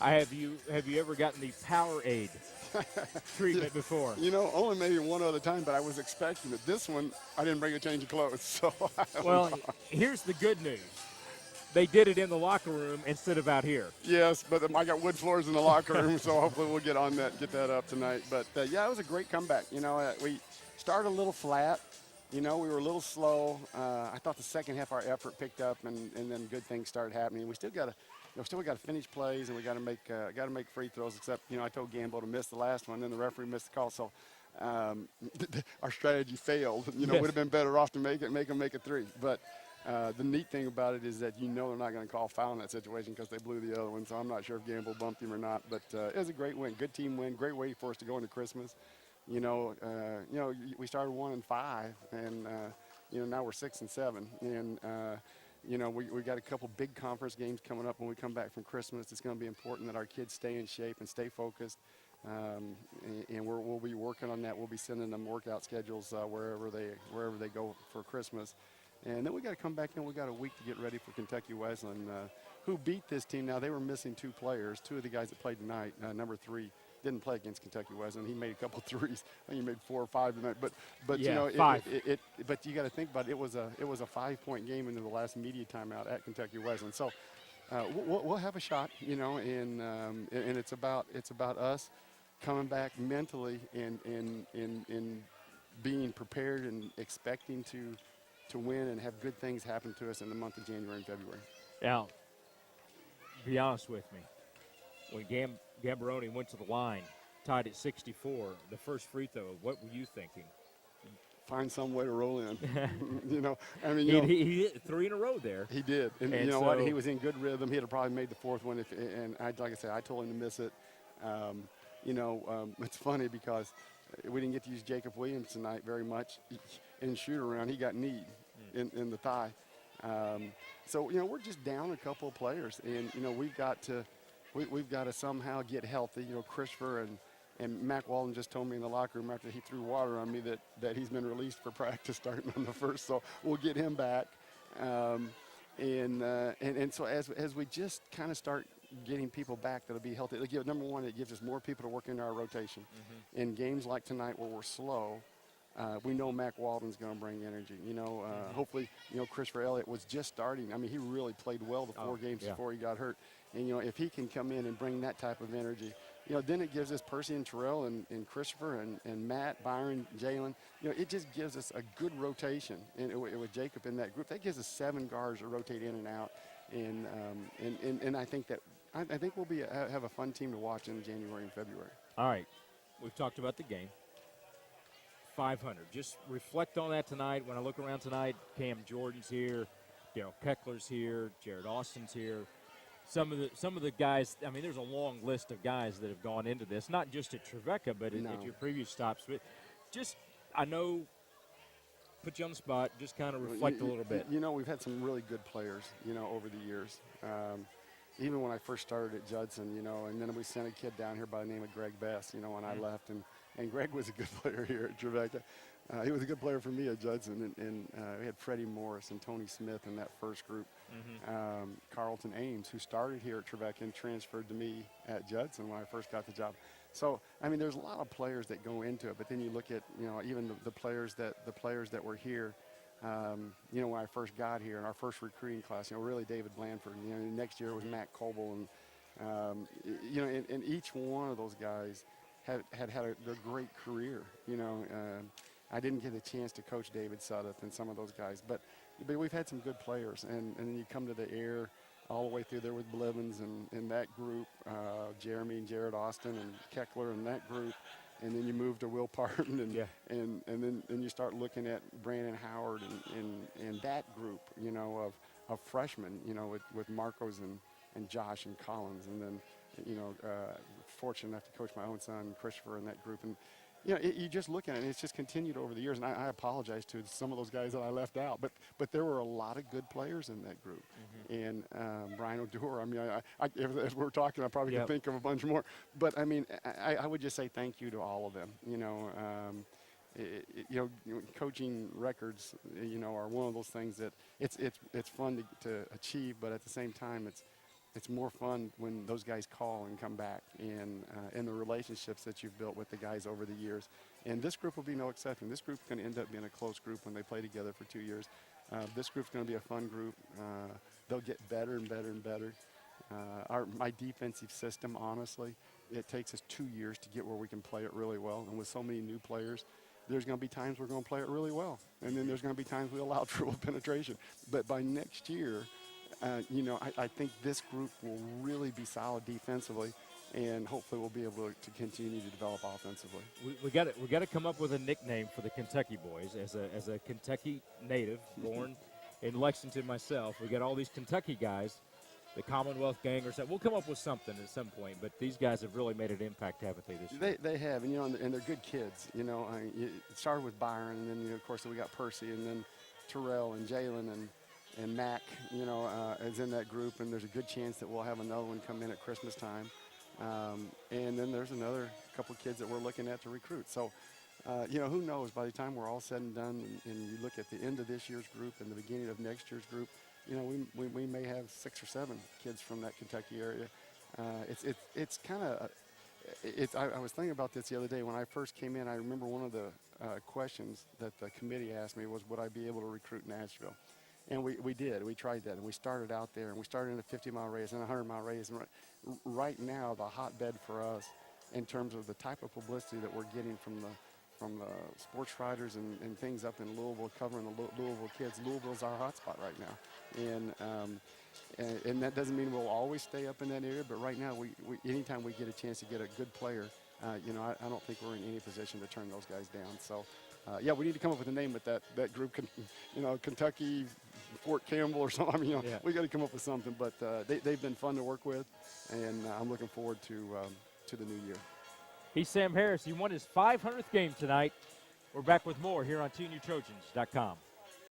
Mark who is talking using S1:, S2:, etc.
S1: Have you ever gotten the Powerade treatment before?
S2: Only maybe one other time, but I was expecting it. This one, I didn't bring a change of clothes, so I don't
S1: Well,
S2: know.
S1: here's the good news. They did it in the locker room instead of out here.
S2: Yes, but I got wood floors in the locker room, so hopefully we'll get that up tonight. But yeah, it was a great comeback. We started a little flat. We were a little slow. I thought the second half our effort picked up, and then good things started happening. We still got to finish plays, and we got to make free throws. Except I told Gamble to miss the last one, then the referee missed the call. So our strategy failed. Would
S1: Yes.
S2: have been better off to make them make a three, but. The neat thing about it is that they're not going to call foul in that situation because they blew the other one. So I'm not sure if Gamble bumped him or not. But it was a great win, good team win, great way for us to go into Christmas. We started 1-5, and now we're 6-7, and we got a couple big conference games coming up when we come back from Christmas. It's going to be important that our kids stay in shape and stay focused. And we'll be working on that. We'll be sending them workout schedules wherever they go for Christmas. And then we got to come back in. We got a week to get ready for Kentucky Wesleyan, who beat this team. Now they were missing two players. Two of the guys that played tonight, number 3, didn't play against Kentucky Wesleyan. He made a couple threes. I think he made 4 or 5 tonight. But
S1: Yeah, 5.
S2: but you got to think about it. It was a 5-point game into the last media timeout at Kentucky Wesleyan. So we'll have a shot, and it's about us coming back mentally and being prepared and expecting to win and have good things happen to us in the month of January and February.
S1: Now, be honest with me. When Gambaroni went to the line, tied at 64, the first free throw, what were you thinking?
S2: Find some way to roll in.
S1: He hit 3 in a row there.
S2: He did, and you know
S1: so,
S2: what? He was in good rhythm. He'd have probably made the fourth one, like I said, I told him to miss it. It's funny because we didn't get to use Jacob Williams tonight very much in shoot around. He got kneed in the thigh. So we're just down a couple of players, and we've got to somehow get healthy. Christopher and Mac Walden just told me in the locker room after he threw water on me that he's been released for practice starting on the first. So we'll get him back. And so as we just kind of start getting people back that'll be healthy, number one, it gives us more people to work into our rotation. Mm-hmm. In games like tonight where we're slow, we know Mac Walden's going to bring energy. Hopefully, Christopher Elliott was just starting. I mean, he really played well the 4 games before he got hurt. And, if he can come in and bring that type of energy, then it gives us Percy and Terrell and Christopher and Matt, Byron, Jalen. It just gives us a good rotation. And with Jacob in that group, that gives us 7 guards to rotate in and out. And I think we'll have a fun team to watch in January and February.
S1: All right. We've talked about the game. 500. Just reflect on that tonight. When I look around tonight, Cam Jordan's here, Daryl Keckler's here, Jared Austin's here. Some of the guys. I mean, there's a long list of guys that have gone into this, not just at Trevecca, but at your previous stops. But just, I know, put you on the spot. Just kind of reflect a little bit.
S2: We've had some really good players, over the years. Even when I first started at Judson, and then we sent a kid down here by the name of Greg Best, when I left, and Greg was a good player here at Trevecca. He was a good player for me at Judson, and we had Freddie Morris and Tony Smith in that first group. Mm-hmm. Carlton Ames, who started here at Trevecca and transferred to me at Judson when I first got the job. So, I mean, there's a lot of players that go into it, but then you look at, even the players that were here. When I first got here in our first recruiting class, really David Blandford. Next year was Matt Coble, and each one of those guys had a great career. I didn't get a chance to coach David Sudduth and some of those guys, but we've had some good players, and then you come to the air all the way through there with Blevins and that group, Jeremy and Jared Austin and Keckler and that group. And then you move to Will Parton, and then you start looking at Brandon Howard and that group, of freshmen, with Marcos and Josh and Collins, and then, fortunate enough to coach my own son Christopher in that group, and you just look at it, and it's just continued over the years. And I apologize to some of those guys that I left out, but there were a lot of good players in that group. Mm-hmm. And Brian O'Dour, I mean, as we're talking, I probably could think of a bunch more. But I mean, I would just say thank you to all of them. Coaching records, are one of those things that it's fun to achieve, but at the same time, it's more fun when those guys call and come back, and the relationships that you've built with the guys over the years. And this group will be no exception. This group's going to end up being a close group when they play together for 2 years. This group's going to be a fun group. They'll get better and better and better. My defensive system, honestly, it takes us 2 years to get where we can play it really well. And with so many new players, there's going to be times we're going to play it really well. And then there's going to be times we allow triple penetration. But by next year, I think this group will really be solid defensively, and hopefully we'll be able to continue to develop offensively.
S1: We got to come up with a nickname for the Kentucky boys. As a Kentucky native, born in Lexington myself, we got all these Kentucky guys, the Commonwealth gang or something. We'll come up with something at some point, but these guys have really made an impact, haven't they, this year?
S2: They have, and they're good kids. It started with Byron, and then, of course, we got Percy, and then Terrell and Jalen and Mac, is in that group, and there's a good chance that we'll have another one come in at Christmas time. And then there's another couple kids that we're looking at to recruit. So, who knows? By the time we're all said and done, and you look at the end of this year's group and the beginning of next year's group, we may have 6 or 7 kids from that Kentucky area. It's kind of I was thinking about this the other day when I first came in. I remember one of the questions that the committee asked me was, would I be able to recruit Nashville? And we did. We tried that, and we started out there, and we started in a 50-mile radius and a 100-mile radius. And right now, the hotbed for us in terms of the type of publicity that we're getting from the sports writers and things up in Louisville, covering the Louisville kids. Louisville's our hotspot right now, and that doesn't mean we'll always stay up in that area. But right now, we anytime we get a chance to get a good player, I don't think we're in any position to turn those guys down. So. We need to come up with a name with that group, Kentucky, Fort Campbell or something. We got to come up with something. But they've been fun to work with, and I'm looking forward to the new year.
S1: He's Sam Harris. He won his 500th game tonight. We're back with more here on TNUtrojans.com.